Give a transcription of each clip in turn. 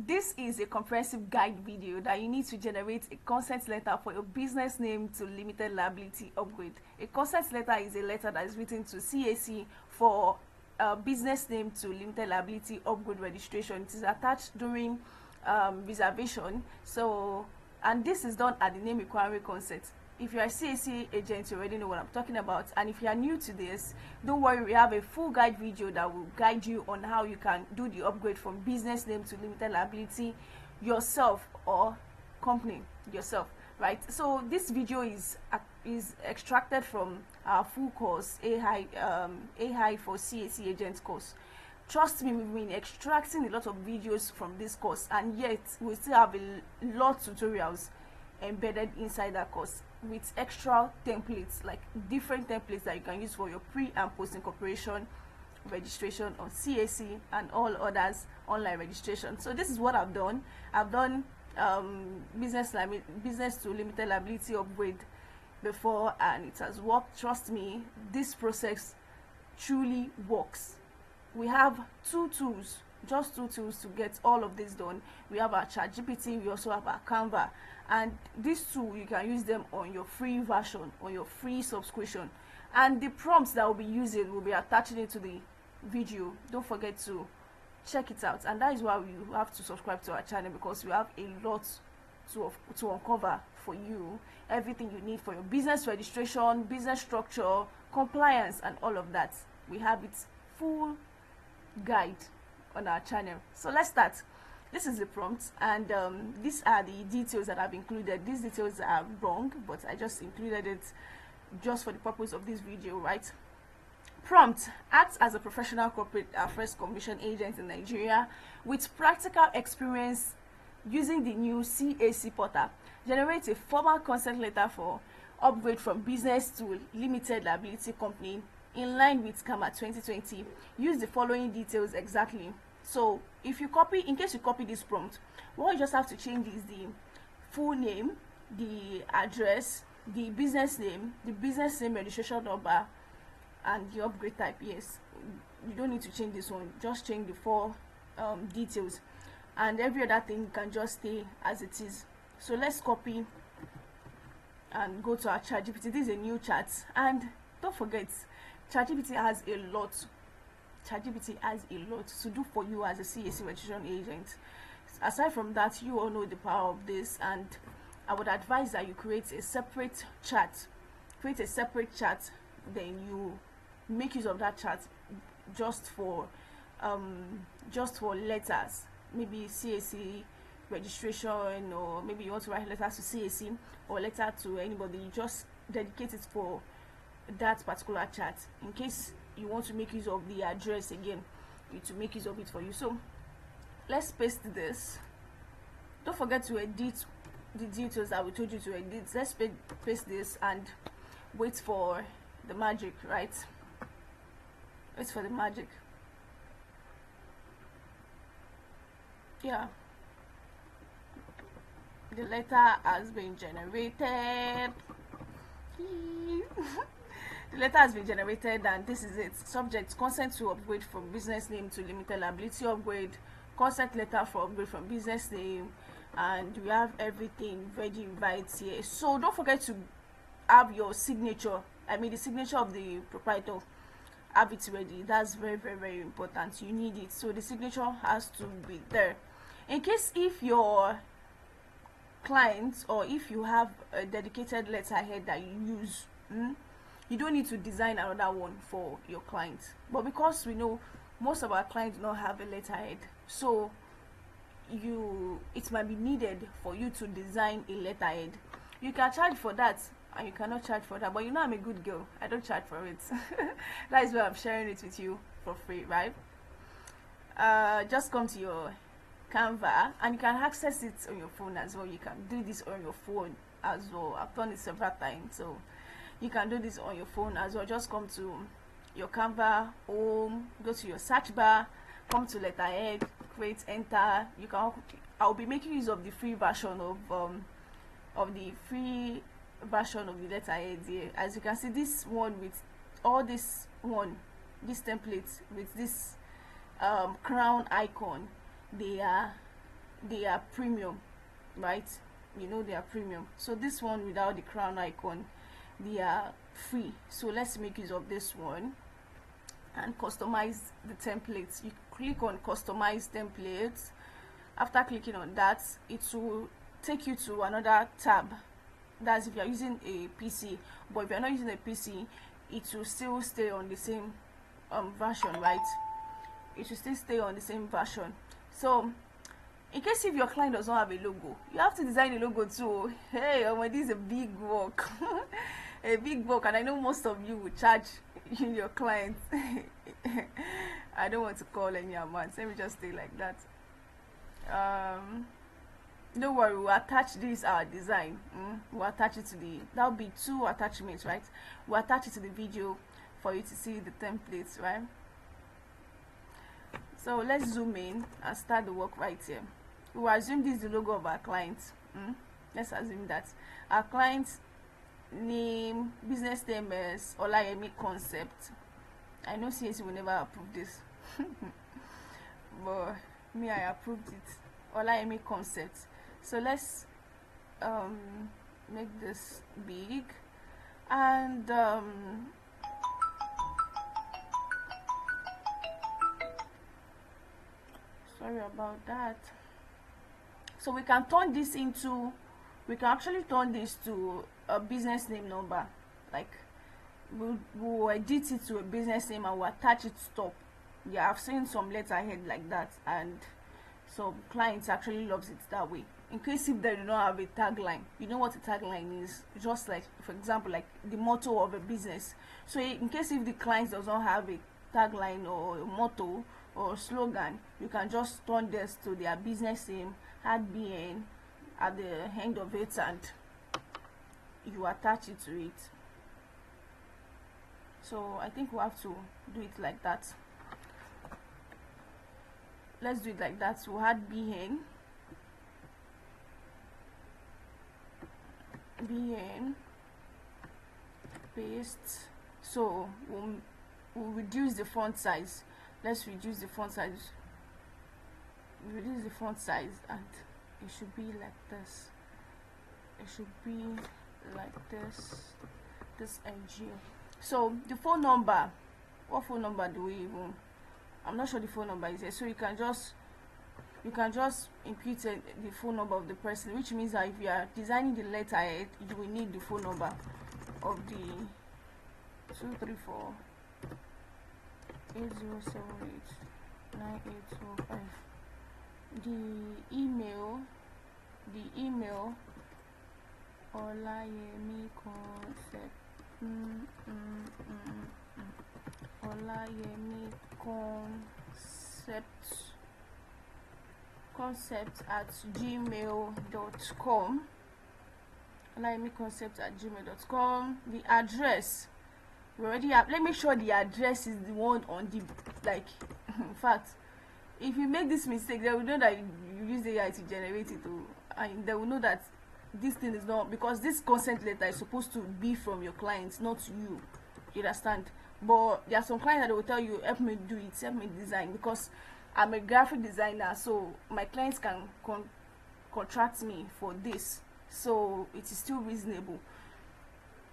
This is a comprehensive guide video that you need to generate a consent letter for your business name to limited liability upgrade. A consent letter is a letter that is written to CAC for business name to limited liability upgrade registration. It is attached during reservation. So, and this is done at the name requiring consent. If you are a CAC agent, you already know what I'm talking about. And if you are new to this, don't worry, we have a full guide video that will guide you on how you can do the upgrade from business name to limited liability yourself or company yourself, right? So this video is extracted from our full course, AI for CAC agent course. Trust me, we've been extracting a lot of videos from this course, and yet we still have a lot of tutorials embedded inside that course with extra templates, like different templates that you can use for your pre and post incorporation registration on CAC and all others online registration. So this is what I've done. I've done business to limited liability upgrade before, and it has worked. Trust me, this process truly works. We have just two tools to get all of this done. We have our ChatGPT, we also have our Canva, and these two you can use them on your free version, on your free subscription, and the prompts that we'll be using will be attaching it to the video. Don't forget to check it out, and that is why you have to subscribe to our channel, because we have a lot to uncover for you, everything you need for your business registration, business structure, compliance, and all of that. We have it full guide on our channel. So let's start. This is the prompt, and these are the details that I've included. These details are wrong, but I just included it just for the purpose of this video, right? Prompt: acts as a professional corporate affairs commission agent in Nigeria with practical experience using the new CAC portal. Generate a formal consent letter for upgrade from business to limited liability company in line with CAMA 2020. Use the following details exactly. So if you copy, in case you copy this prompt, what you just have to change is the full name, the address, the business name registration number, and the upgrade type. Yes, you don't need to change this one, just change the four details, and every other thing can just stay as it is. So let's copy and go to our ChatGPT. This is a new chat, and don't forget, ChatGPT has a lot to do for you as a CAC registration agent. Aside from that, you all know the power of this, and I would advise that you create a separate chat. Then you make use of that chat just for letters, maybe CAC registration, or maybe you want to write letters to CAC or letter to anybody. You just dedicate it for that particular chat. In case you want to make use of the address again, to make use of it for you. So let's paste this. Don't forget to edit the details that we told you to edit. Let's paste this and wait for the magic, right? Wait for the magic. Yeah, the letter has been generated. The letter has been generated, and this is it. Subject: consent to upgrade from business name to limited liability upgrade. Consent letter for upgrade from business name, and we have everything ready right here. So don't forget to have your signature, the signature of the proprietor. Have it ready. That's very, very, very important. You need it. So the signature has to be there. In case if your clients, or if you have a dedicated letterhead that you use, you don't need to design another one for your clients. But because we know most of our clients do not have a letterhead, so it might be needed for you to design a letterhead. You can charge for that, and you cannot charge for that, but you know I'm a good girl, I don't charge for it. That is why I'm sharing it with you for free, right? Just come to your Canva, and you can access it on your phone as well. You can do this on your phone as well. I've done it several times, so you can do this on your phone as well. Just come to your Canva home, go to your search bar, come to letterhead, create, enter. I'll be making use of the free version of the letterhead here. As you can see, this one with all this template with this crown icon, they are they are premium, right? You know they are premium. So this one without the crown icon, they are free. So let's make use of this one and customize the templates. You click on customize templates. After clicking on that, it will take you to another tab. That's if you're using a PC, but if you're not using a PC, it will still stay on the same version, right? It will still stay on the same version. So in case if your client does not have a logo, you have to design a logo too. Hey, this is a big work. A big work, and I know most of you will charge your clients. I don't want to call any amounts, let me just stay like that. Don't worry, we'll attach this our design. We'll attach it to the, that'll be 2 attachments, right? We'll attach it to the video for you to see the templates, right? So let's zoom in and start the work right here. We will assume this is the logo of our client. Let's assume that our client's name, business name is Olayemi Concept. I know CAC will never approve this, but me, I approved it. Olayemi Concept. So let's make this big, and sorry about that. So we can turn this into, we can actually turn this to a business name number. Like we'll edit it to a business name and we'll attach it to top. Yeah, I've seen some letterhead like that, and so clients actually loves it that way. In case if they do not have a tagline, you know what a tagline is, just like, for example, like the motto of a business. So in case if the client does not have a tagline or a motto or slogan, you can just turn this to their business name, add BN at the end of it, and you attach it to it. So I think we have to do it like that. Let's do it like that. So we'll add BN, paste. So we'll reduce the font size. Let's reduce the font size. Reduce the font size, and it should be like this. It should be like this NG. So the phone number, what phone number do we even, I'm not sure the phone number is here. So you can just input the phone number of the person, which means that if you are designing the letterhead, you will need the phone number of the 234 8078 9845. The email Olayemi Concept, Olayemi Concept at gmail.com. Olayemi Concept at gmail.com. The address, we already have. Let me make sure the address is the one on the, like, in fact, if you make this mistake, they will know that you use AI to generate it, and they will know that this thing is not, because this consent letter is supposed to be from your clients, not you. You understand? But there are some clients that will tell you, help me do it, help me design, because I'm a graphic designer, so my clients can contract me for this, so it is still reasonable.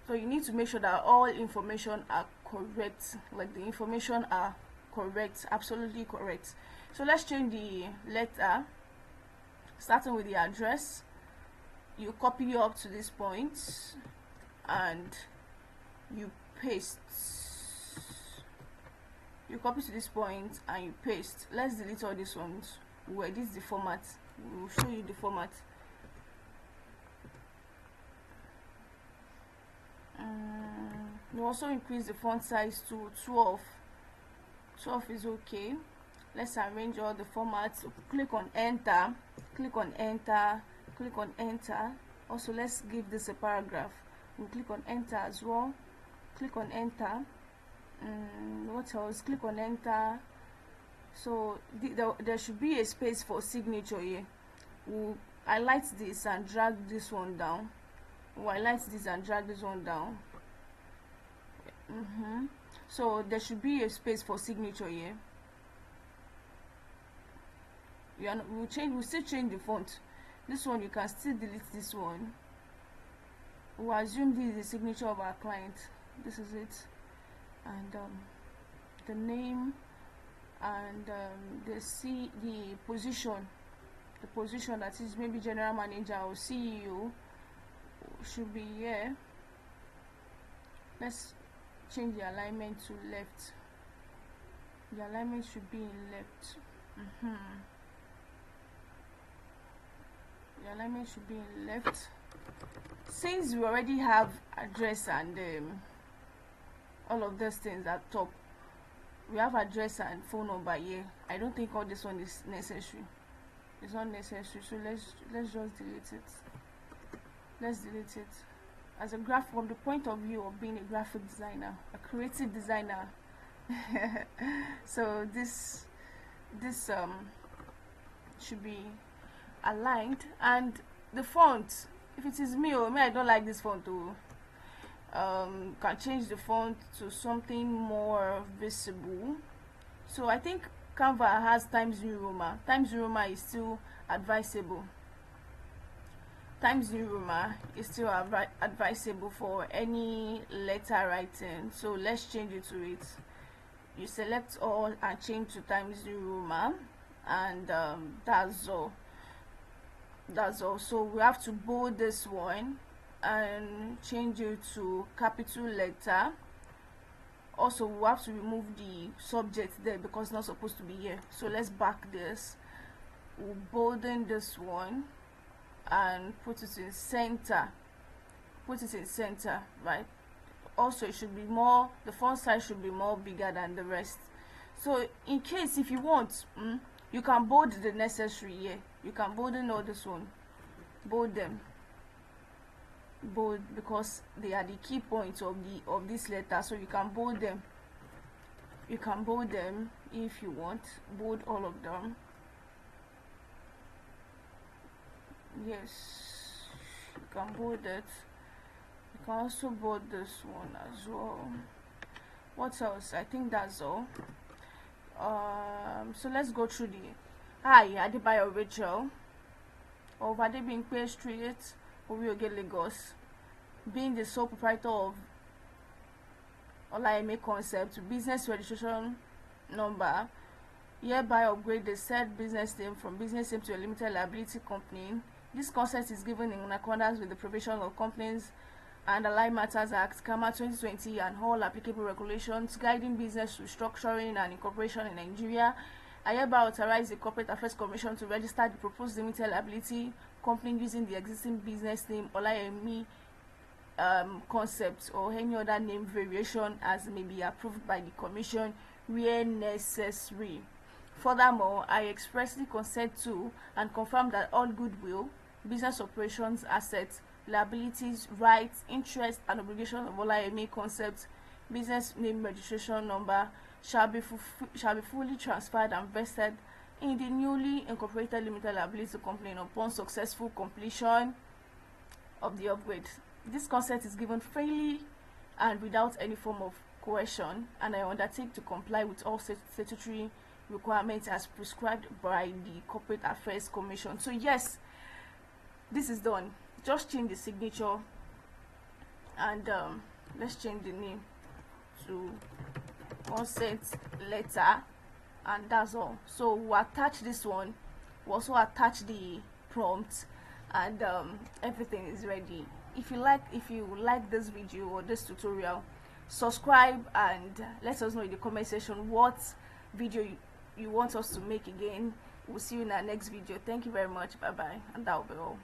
So you need to make sure that all information are correct, like the information are correct, absolutely correct. So let's change the letter, starting with the address. You copy up to this point and you paste. You copy to this point and you paste. Let's delete all these ones. We'll edit the format. We'll show you the format. We'll also increase the font size to 12. 12 is okay. Let's arrange all the formats. So click on enter, click on enter, click on enter. Also, let's give this a paragraph. We'll click on enter as well. Click on enter. What else? Click on enter. So there should be a space for signature here. We'll highlight this and drag this one down. We'll highlight this and drag this one down. So there should be a space for signature here. we'll still change the font. This one you can still delete this one. We'll assume this is the signature of our client. This is it, and the name, and the position, that is maybe general manager or CEO, should be here. Let's change the alignment to left. The alignment should be in left. The alignment should be in left. Since we already have address and all of those things at top, we have address and phone number here. I don't think all this one is necessary. It's not necessary, so let's just delete it. Let's delete it. As a from the point of view of being a graphic designer, a creative designer, so this should be aligned. And the font, if it is me, I don't like this font too. Can change the font to something more visible. So I think Canva has Times New Roman. Times New Roman is still advisable. Times New Roman is still advisable for any letter writing. So let's change it to it. You select all and change to Times New Roman, and that's all. So we have to bold this one and change it to capital letter. Also, we have to remove the subject there because it's not supposed to be here. So let's back this. We'll bolden this one and put it in center. Right? Also, it should be more, the font size should be more bigger than the rest. So in case if you want, you can bold the necessary here. You can bolden all this one, bold them, bold, because they are the key points of this letter. So you can bold them. You can bold them if you want. Bold all of them. Yes, you can bold it. You can also bold this one as well. What else? I think that's all. So let's go through the hi Adebayo Rachel of Adebimpe Street, Orioge, Lagos, being the sole proprietor of Olayemi Concept, business registration number, hereby upgrade the said business name from business name to a limited liability company. This concept is given in accordance with the provisions of Companies and Allied Matters Act, CAMA 2020, and all applicable regulations guiding business restructuring and incorporation in Nigeria. I hereby authorize the Corporate Affairs Commission to register the proposed limited liability company using the existing business name Olayemi Concept or any other name variation as may be approved by the Commission where necessary. Furthermore, I expressly consent to and confirm that all goodwill, business operations, assets, liabilities, rights, interests, and obligations of Olayemi Concept business name registration number shall be fully transferred and vested in the newly incorporated limited liability company upon successful completion of the upgrade. This consent is given freely and without any form of coercion, and I undertake to comply with all statutory requirements as prescribed by the Corporate Affairs Commission. So yes, this is done. Just change the signature and let's change the name to consent letter, and that's all. So we'll attach this one. We'll also attach the prompt, and everything is ready. If you like this video or this tutorial, subscribe and let us know in the comment section what video you want us to make again. We'll see you in our next video. Thank you very much. Bye bye, and that will be all.